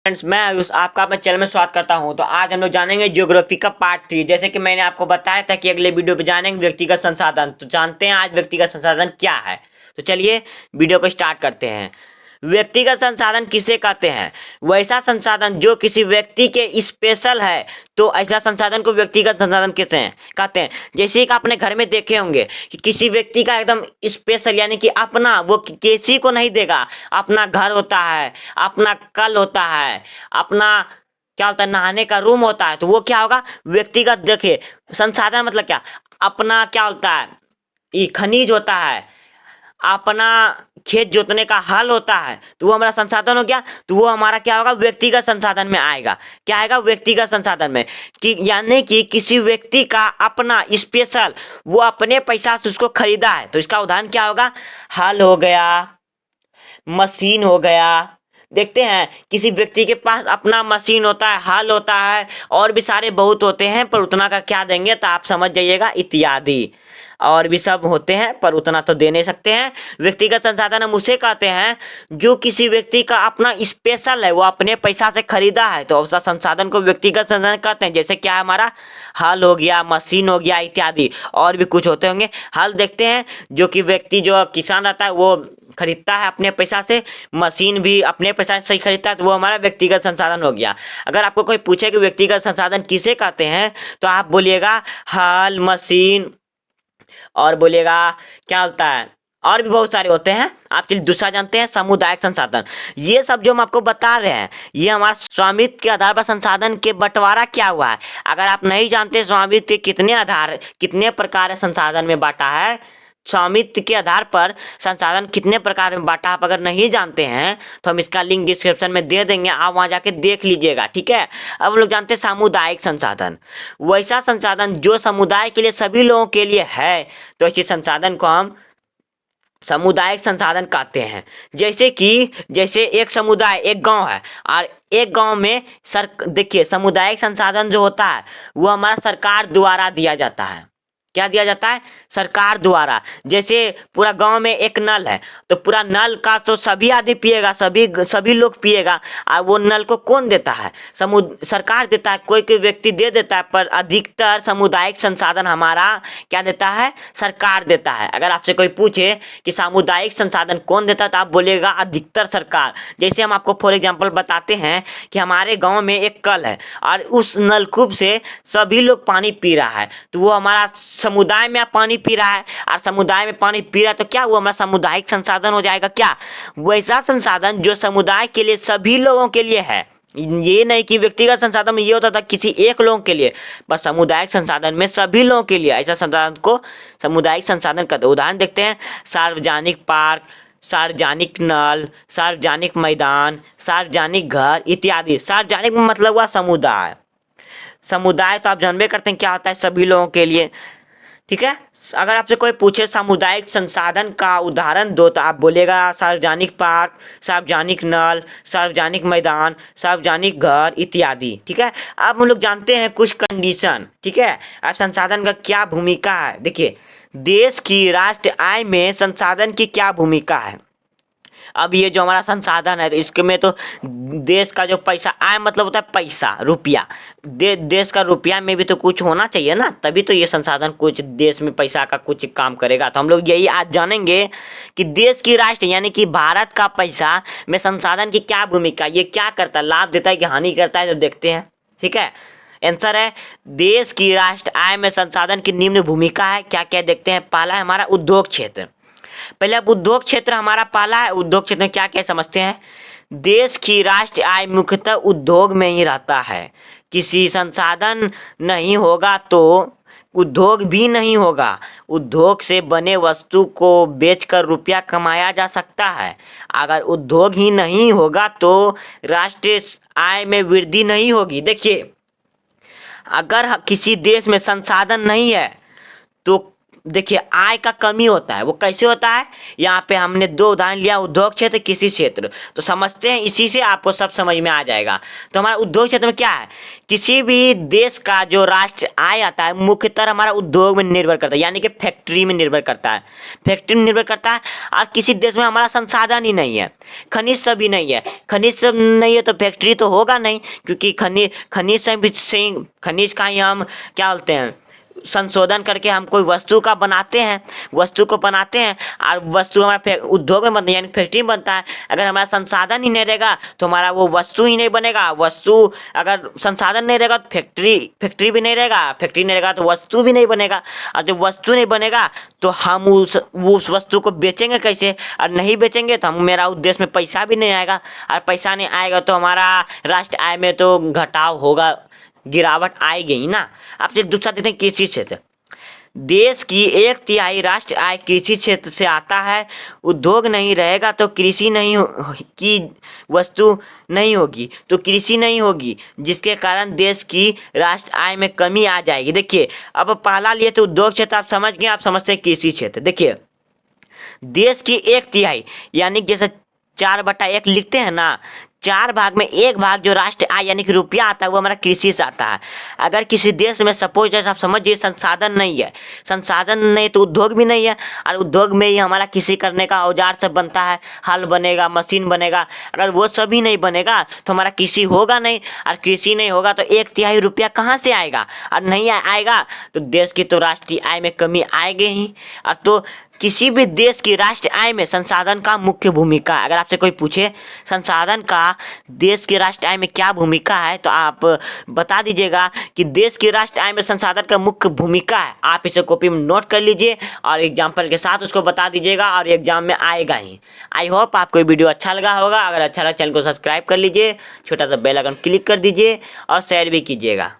Friends, मैं आयुष आपका अपने चैनल में स्वागत करता हूं। तो आज हम लोग जानेंगे ज्योग्राफी का पार्ट 3। जैसे कि मैंने आपको बताया था कि अगले वीडियो पे जानेंगे व्यक्तिगत संसाधन। तो जानते हैं आज व्यक्तिगत संसाधन क्या है। तो चलिए वीडियो को स्टार्ट करते हैं। व्यक्तिगत संसाधन किसे कहते हैं? वैसा संसाधन जो किसी व्यक्ति के स्पेशल है, तो ऐसा संसाधन को व्यक्तिगत संसाधन कहते हैं। जैसे कि आपने घर में देखे होंगे कि किसी व्यक्ति का एकदम स्पेशल यानी कि अपना, वो किसी को नहीं देगा। अपना घर होता है, अपना कल होता है, अपना क्या होता है, नहाने का रूम होता है, तो वो क्या होगा? व्यक्तिगत। देखिए, संसाधन मतलब क्या? अपना क्या होता है, ये खनिज होता है, अपना खेत जोतने का हल होता है, तो वो हमारा संसाधन हो गया। तो वो हमारा क्या होगा? व्यक्तिगत संसाधन में आएगा। क्या आएगा? व्यक्तिगत संसाधन में। कि यानी कि किसी व्यक्ति का अपना स्पेशल, वो अपने पैसा से उसको खरीदा है। तो इसका उदाहरण क्या होगा? हल हो गया, मशीन हो गया। देखते हैं किसी व्यक्ति के पास अपना मशीन होता है, हल होता है, और भी सारे बहुत होते हैं, पर उतना का क्या देंगे तो आप समझ जाइएगा, इत्यादि और भी सब होते हैं, पर उतना तो दे नहीं सकते हैं। व्यक्तिगत संसाधन हम उसे कहते हैं जो किसी व्यक्ति का अपना स्पेशल है, वो अपने पैसा से खरीदा है, तो उस संसाधन को व्यक्तिगत संसाधन कहते हैं। जैसे क्या हमारा हल हो गया, मशीन हो गया, इत्यादि और भी कुछ होते होंगे। हल देखते हैं जो कि व्यक्ति जो किसान रहता है वो खरीदता है अपने पैसा से, मशीन भी अपने पैसा से ही खरीदता है, तो वो हमारा व्यक्तिगत संसाधन हो गया। अगर आपको कोई पूछे कि व्यक्तिगत संसाधन किसे कहते हैं, तो आप बोलिएगा हल, मशीन, और बोलिएगा क्या होता है, और भी बहुत सारे होते हैं। आप चलिए दूसरा जानते हैं, सामुदायिक संसाधन। ये सब जो हम आपको बता रहे हैं, ये हमारा स्वामित्व के आधार पर संसाधन के बंटवारा क्या हुआ है। अगर आप नहीं जानते स्वामित्व के कितने आधार, कितने प्रकार संसाधन में बांटा है, स्वामित्व के आधार पर संसाधन कितने प्रकार में बांटा, आप अगर नहीं जानते हैं तो हम इसका लिंक डिस्क्रिप्शन में दे देंगे, आप वहां जाके देख लीजिएगा, ठीक है। अब हम लोग जानते हैं सामुदायिक संसाधन। वैसा संसाधन जो समुदाय के लिए, सभी लोगों के लिए है, तो इसी संसाधन को हम सामुदायिक संसाधन कहते हैं। जैसे एक समुदाय, एक गांव है, और एक गांव में देखिए, सामुदायिक संसाधन जो होता है वो हमारा सरकार द्वारा दिया जाता है। क्या दिया जाता है? सरकार द्वारा। जैसे पूरा गांव में एक नल है, तो पूरा नल का तो सभी आदमी पिएगा, सभी लोग पिएगा, और वो नल को कौन देता है? सरकार देता है। कोई कोई व्यक्ति दे देता है, पर अधिकतर सामुदायिक संसाधन हमारा क्या देता है? सरकार देता है। अगर आपसे कोई पूछे कि सामुदायिक संसाधन कौन देता है, तो आप बोलिएगा अधिकतर सरकार। जैसे हम आपको फॉर एग्जाम्पल बताते हैं कि हमारे गाँव में एक कल है, और उस नलकूप से सभी लोग पानी पी रहा है, तो वो हमारा समुदाय में पानी पी रहा है, और समुदाय में पानी पी रहा है, तो क्या वो हमारा सामुदायिक संसाधन हो जाएगा। क्या वैसा संसाधन जो समुदाय के लिए, सभी लोगों के लिए है। ये नहीं कि व्यक्तिगत संसाधन में ये होता था किसी एक लोगों के लिए, पर सामुदायिक संसाधन में सभी लोगों के लिए, ऐसा संसाधन को सामुदायिक संसाधन कहते हैं। उदाहरण देखते हैं, सार्वजनिक पार्क, सार्वजनिक नल, सार्वजनिक मैदान, सार्वजनिक घर, इत्यादि। सार्वजनिक मतलब हुआ समुदाय। समुदाय तो आप जानबे करते हैं क्या होता है, सभी लोगों के लिए, ठीक है। अगर आपसे कोई पूछे सामुदायिक संसाधन का उदाहरण दो, तो आप बोलेगा सार्वजनिक पार्क, सार्वजनिक नल, सार्वजनिक मैदान, सार्वजनिक घर, इत्यादि, ठीक है। अब हम लोग जानते हैं कुछ कंडीशन, ठीक है। अब संसाधन का क्या भूमिका है, देखिए, देश की राष्ट्र आय में संसाधन की क्या भूमिका है। अब ये जो हमारा संसाधन है, तो इसके में तो देश का जो पैसा, आय मतलब होता है पैसा, रुपया। देश का रुपया में भी तो कुछ होना चाहिए ना, तभी तो ये संसाधन कुछ देश में पैसा का कुछ काम करेगा। तो हम लोग यही आज जानेंगे कि देश की राष्ट्र यानी कि भारत का पैसा में संसाधन की क्या भूमिका, ये क्या करता है, लाभ देता है कि हानि करता है, तो देखते हैं, ठीक है। आंसर है, देश की राष्ट्र आय में संसाधन की निम्न भूमिका है। क्या क्या देखते हैं। पहला है हमारा उद्योग क्षेत्र। पहले अब उद्योग क्षेत्र हमारा पहला है। उद्योग क्षेत्र में क्या क्या समझते हैं। देश की राष्ट्रीय आय मुख्यतः उद्योग में ही रहता है। किसी संसाधन नहीं होगा तो उद्योग भी नहीं होगा। उद्योग से बने वस्तु को बेचकर रुपया कमाया जा सकता है। अगर उद्योग ही नहीं होगा तो राष्ट्रीय आय में वृद्धि नहीं होगी। देखिए, अगर किसी देश में संसाधन नहीं है तो देखिए आय का कमी होता है। वो कैसे होता है, यहाँ पे हमने दो उदाहरण लिया, उद्योग क्षेत्र, कृषि क्षेत्र। तो समझते हैं, इसी से आपको सब समझ में आ जाएगा। तो हमारा उद्योग क्षेत्र में क्या है, किसी भी देश का जो राष्ट्र आय आता है मुख्यतः हमारा उद्योग में निर्भर करता है, यानी कि फैक्ट्री में निर्भर करता है, फैक्ट्री में निर्भर करता है। और किसी देश में हमारा संसाधन ही नहीं है, खनिज सब ही नहीं है, खनिज सब नहीं है तो फैक्ट्री तो होगा नहीं, क्योंकि खनिज का ही हम क्या बोलते हैं, संशोधन करके हम कोई वस्तु का बनाते हैं, वस्तु को बनाते हैं और वस्तु हमारा उद्योग में बनता है, यानी फैक्ट्री में बनता है। अगर हमारा संसाधन ही नहीं रहेगा तो हमारा वो वस्तु ही नहीं बनेगा। वस्तु अगर संसाधन नहीं रहेगा तो फैक्ट्री भी नहीं रहेगा, फैक्ट्री नहीं रहेगा तो वस्तु भी नहीं बनेगा। और जब वस्तु नहीं बनेगा तो हम उस वस्तु को बेचेंगे कैसे, और नहीं बेचेंगे तो मेरा उद्देश्य में पैसा भी नहीं आएगा, और पैसा नहीं आएगा तो हमारा राष्ट्र आय में तो घटाव होगा, गिरावट आएगी ही ना। आप दूसरा देते हैं कृषि क्षेत्र। देश की 1/3 राष्ट्र आय कृषि क्षेत्र से आता है। उद्योग नहीं रहेगा तो कृषि नहीं की वस्तु नहीं होगी, तो कृषि नहीं होगी, जिसके कारण देश की राष्ट्र आय में कमी आ जाएगी। देखिए अब पहला लिए तो उद्योग क्षेत्र आप समझ गए, आप समझते हैं कृषि क्षेत्र। देखिए देश की 1/3 यानी जैसे 4/1 लिखते हैं ना, 4 भाग में 1 भाग जो राष्ट्र आय यानी कि रुपया आता है वो हमारा कृषि से आता है। अगर किसी देश में सपोज जैसे आप समझिए संसाधन नहीं है, संसाधन नहीं तो उद्योग भी नहीं है, और उद्योग में ही हमारा कृषि करने का औजार सब बनता है, हल बनेगा, मशीन बनेगा। अगर वो सभी नहीं बनेगा तो हमारा कृषि होगा नहीं, और कृषि नहीं होगा तो 1/3 रुपया कहाँ से आएगा, और नहीं आएगा तो देश की तो राष्ट्रीय आय में कमी आएगी ही। और तो किसी भी देश की राष्ट्र आय में संसाधन का मुख्य भूमिका है। अगर आपसे कोई पूछे संसाधन का देश की राष्ट्र आय में क्या भूमिका है तो आप बता दीजिएगा कि देश की राष्ट्र आय में संसाधन का मुख्य भूमिका है। आप इसे कॉपी में नोट कर लीजिए और एग्जाम्पल के साथ उसको बता दीजिएगा, और एग्जाम में आएगा ही। आई होप आपको ये वीडियो अच्छा लगा होगा। अगर अच्छा लगा चैनल को सब्सक्राइब कर लीजिए, छोटा सा बेल आइकन क्लिक कर दीजिए और शेयर भी कीजिएगा।